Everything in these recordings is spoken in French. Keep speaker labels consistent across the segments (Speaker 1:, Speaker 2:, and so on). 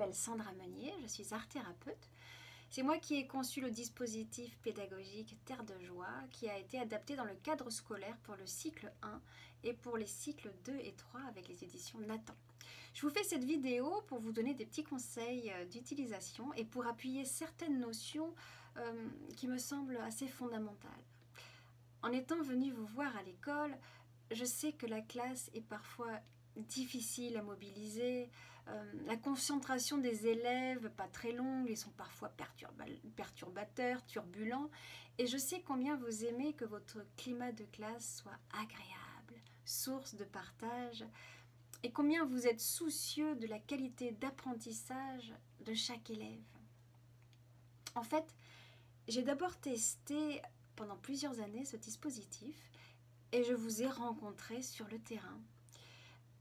Speaker 1: m'appelle Sandra Meunier, je suis art-thérapeute. C'est moi qui ai conçu le dispositif pédagogique Terre de Joie qui a été adapté dans le cadre scolaire pour le cycle 1 et pour les cycles 2 et 3 avec les éditions Nathan. Je vous fais cette vidéo pour vous donner des petits conseils d'utilisation et pour appuyer certaines notions qui me semblent assez fondamentales. En étant venue vous voir à l'école, je sais que la classe est parfois difficile à mobiliser, la concentration des élèves pas très longue, ils sont parfois perturbateurs, turbulents, et je sais combien vous aimez que votre climat de classe soit agréable, source de partage, et combien vous êtes soucieux de la qualité d'apprentissage de chaque élève. En fait, j'ai d'abord testé pendant plusieurs années ce dispositif et je vous ai rencontré sur le terrain.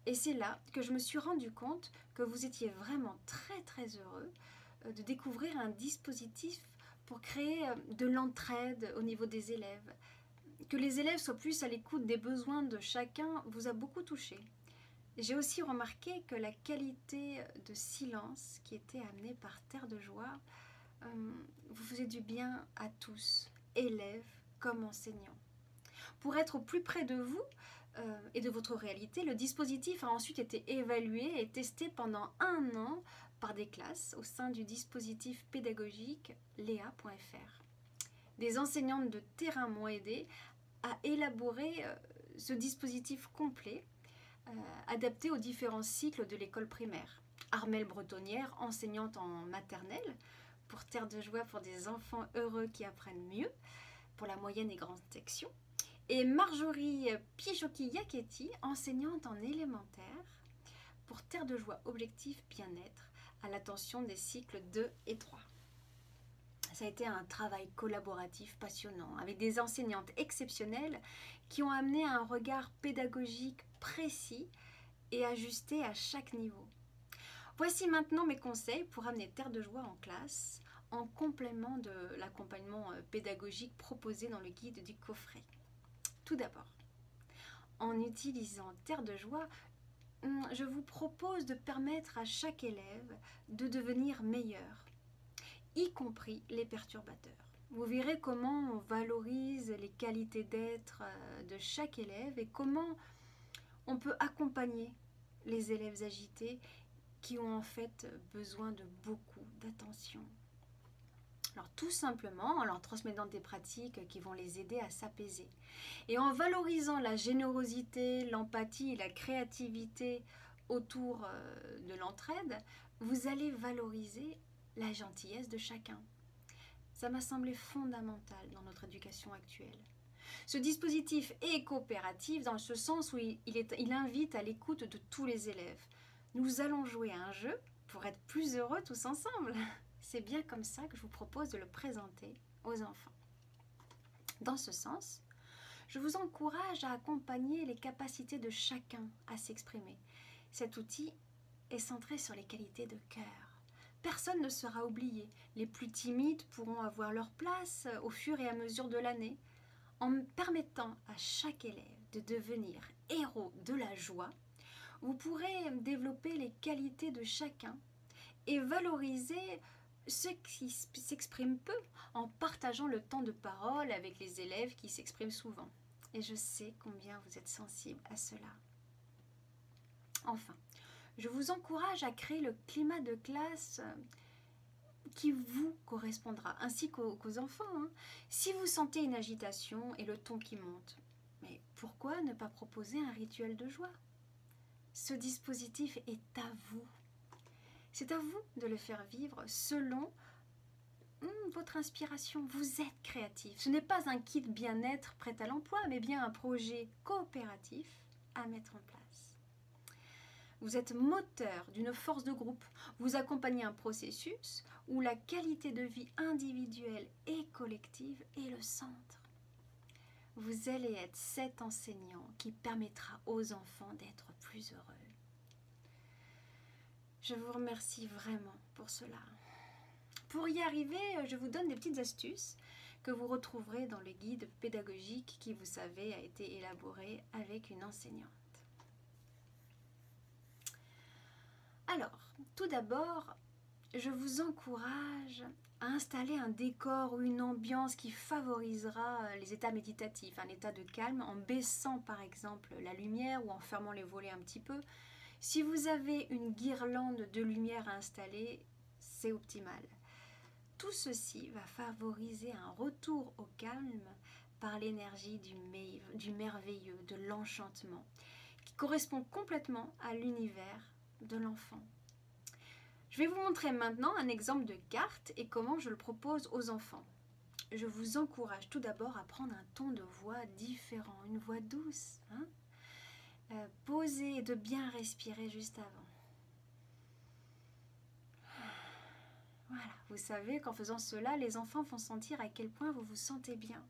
Speaker 1: Et c'est là que je me suis rendu compte que vous étiez vraiment très heureux de découvrir un dispositif pour créer de l'entraide au niveau des élèves. Que les élèves soient plus à l'écoute des besoins de chacun vous a beaucoup touché. J'ai aussi remarqué que la qualité de silence qui était amenée par Terre de Joie vous faisait du bien à tous, élèves comme enseignants. Pour être au plus près de vous et de votre réalité, le dispositif a ensuite été évalué et testé pendant 1 an par des classes au sein du dispositif pédagogique Léa.fr. Des enseignantes de terrain m'ont aidé à élaborer ce dispositif complet adapté aux différents cycles de l'école primaire. Armelle Bretonnière, enseignante en maternelle, pour Terre de Joie pour des enfants heureux qui apprennent mieux, pour la moyenne et grande section. Et Marjorie Pijoki-Yaketti, enseignante en élémentaire, pour Terre de Joie Objectif Bien-être, à l'attention des cycles 2 et 3. Ça a été un travail collaboratif passionnant, avec des enseignantes exceptionnelles qui ont amené un regard pédagogique précis et ajusté à chaque niveau. Voici maintenant mes conseils pour amener Terre de Joie en classe, en complément de l'accompagnement pédagogique proposé dans le guide du coffret. Tout d'abord, en utilisant Terre de Joie, je vous propose de permettre à chaque élève de devenir meilleur, y compris les perturbateurs. Vous verrez comment on valorise les qualités d'être de chaque élève et comment on peut accompagner les élèves agités qui ont en fait besoin de beaucoup d'attention. Alors tout simplement en leur transmettant des pratiques qui vont les aider à s'apaiser. Et en valorisant la générosité, l'empathie et la créativité autour de l'entraide, vous allez valoriser la gentillesse de chacun. Ça m'a semblé fondamental dans notre éducation actuelle. Ce dispositif est coopératif dans ce sens où il invite à l'écoute de tous les élèves. Nous allons jouer à un jeu pour être plus heureux tous ensemble. C'est bien comme ça que je vous propose de le présenter aux enfants. Dans ce sens, je vous encourage à accompagner les capacités de chacun à s'exprimer. Cet outil est centré sur les qualités de cœur. Personne ne sera oublié. Les plus timides pourront avoir leur place au fur et à mesure de l'année. En permettant à chaque élève de devenir héros de la joie, vous pourrez développer les qualités de chacun et valoriser ceux qui s'expriment peu en partageant le temps de parole avec les élèves qui s'expriment souvent. Et je sais combien vous êtes sensible à cela. Enfin, je vous encourage à créer le climat de classe qui vous correspondra, ainsi qu'aux enfants. Si vous sentez une agitation et le ton qui monte, mais pourquoi ne pas proposer un rituel de joie? Ce dispositif est à vous. C'est à vous de le faire vivre selon votre inspiration. Vous êtes créatif. Ce n'est pas un kit bien-être prêt à l'emploi, mais bien un projet coopératif à mettre en place. Vous êtes moteur d'une force de groupe. Vous accompagnez un processus où la qualité de vie individuelle et collective est le centre. Vous allez être cet enseignant qui permettra aux enfants d'être plus heureux. Je vous remercie vraiment pour cela. Pour y arriver, je vous donne des petites astuces que vous retrouverez dans le guide pédagogique qui, vous savez, a été élaboré avec une enseignante. Alors, tout d'abord, je vous encourage à installer un décor ou une ambiance qui favorisera les états méditatifs, un état de calme, en baissant par exemple la lumière ou en fermant les volets un petit peu. Si vous avez une guirlande de lumière à installer, c'est optimal. Tout ceci va favoriser un retour au calme par l'énergie du merveilleux, de l'enchantement, qui correspond complètement à l'univers de l'enfant. Je vais vous montrer maintenant un exemple de carte et comment je le propose aux enfants. Je vous encourage tout d'abord à prendre un ton de voix différent, une voix douce, posée et de bien respirer juste avant. Voilà, vous savez qu'en faisant cela, les enfants vont sentir à quel point vous vous sentez bien.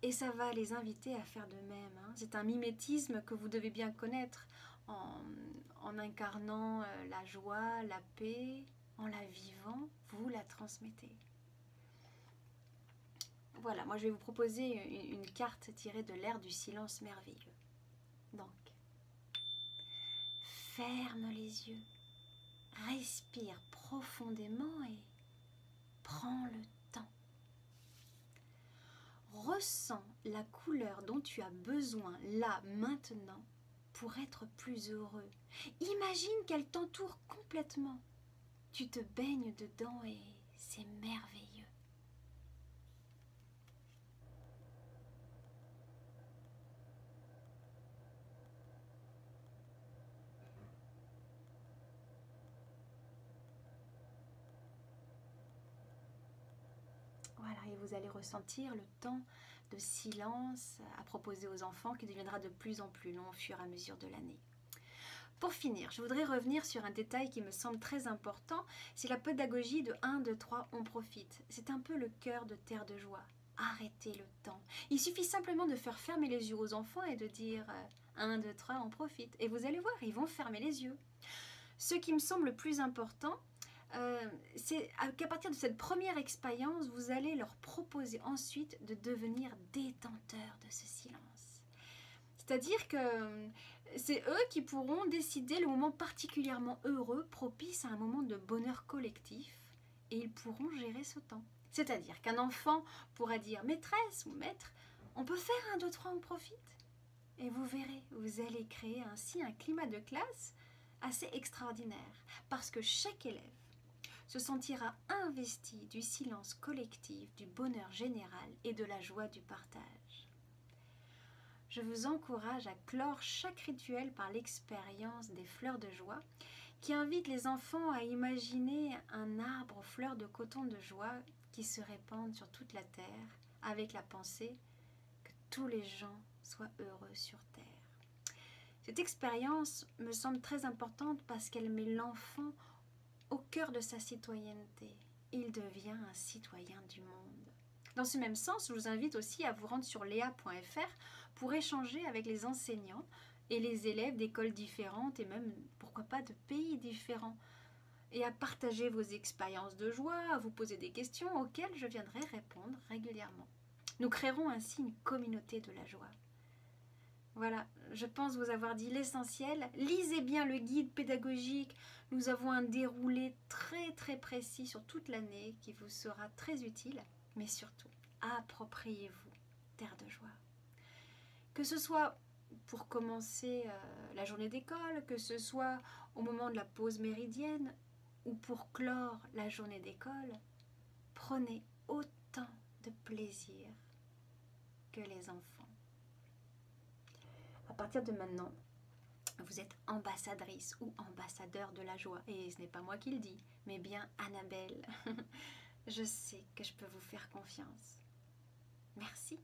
Speaker 1: Et ça va les inviter à faire de même. C'est un mimétisme que vous devez bien connaître en incarnant la joie, la paix, en la vivant, vous la transmettez. Voilà, moi je vais vous proposer une carte tirée de l'air du silence merveilleux. Donc, ferme les yeux, respire profondément et prends le temps. Ressens la couleur dont tu as besoin là, maintenant, pour être plus heureux. Imagine qu'elle t'entoure complètement. Tu te baignes dedans et c'est merveilleux. Voilà, et vous allez ressentir le temps de silence à proposer aux enfants qui deviendra de plus en plus long au fur et à mesure de l'année. Pour finir, je voudrais revenir sur un détail qui me semble très important, c'est la pédagogie de 1, 2, 3, on profite. C'est un peu le cœur de Terre de Joie. Arrêtez le temps. Il suffit simplement de faire fermer les yeux aux enfants et de dire 1, 2, 3, on profite. Et vous allez voir, ils vont fermer les yeux. Ce qui me semble le plus important, c'est qu'à partir de cette première expérience, vous allez leur proposer ensuite de devenir détenteurs de ce silence. C'est-à-dire que c'est eux qui pourront décider le moment particulièrement heureux, propice à un moment de bonheur collectif, et ils pourront gérer ce temps. C'est-à-dire qu'un enfant pourra dire « maîtresse » ou « maître, on peut faire 1, 2, 3, on profite ?» Et vous verrez, vous allez créer ainsi un climat de classe assez extraordinaire, parce que chaque élève se sentira investi du silence collectif, du bonheur général et de la joie du partage. Je vous encourage à clore chaque rituel par l'expérience des fleurs de joie qui invite les enfants à imaginer un arbre aux fleurs de coton de joie qui se répandent sur toute la terre avec la pensée que tous les gens soient heureux sur terre. Cette expérience me semble très importante parce qu'elle met l'enfant au cœur de sa citoyenneté. Il devient un citoyen du monde. Dans ce même sens, je vous invite aussi à vous rendre sur lea.fr pour échanger avec les enseignants et les élèves d'écoles différentes et même, pourquoi pas, de pays différents, et à partager vos expériences de joie, à vous poser des questions auxquelles je viendrai répondre régulièrement. Nous créerons ainsi une communauté de la joie. Voilà, je pense vous avoir dit l'essentiel. Lisez bien le guide pédagogique. Nous avons un déroulé très précis sur toute l'année qui vous sera très utile. Mais surtout, appropriez-vous Terre de Joie. Que ce soit pour commencer la journée d'école, que ce soit au moment de la pause méridienne ou pour clore la journée d'école, prenez autant de plaisir que les enfants. À partir de maintenant, vous êtes ambassadrice ou ambassadeur de la joie. Et ce n'est pas moi qui le dis, mais bien Annabelle. Je sais que je peux vous faire confiance. Merci.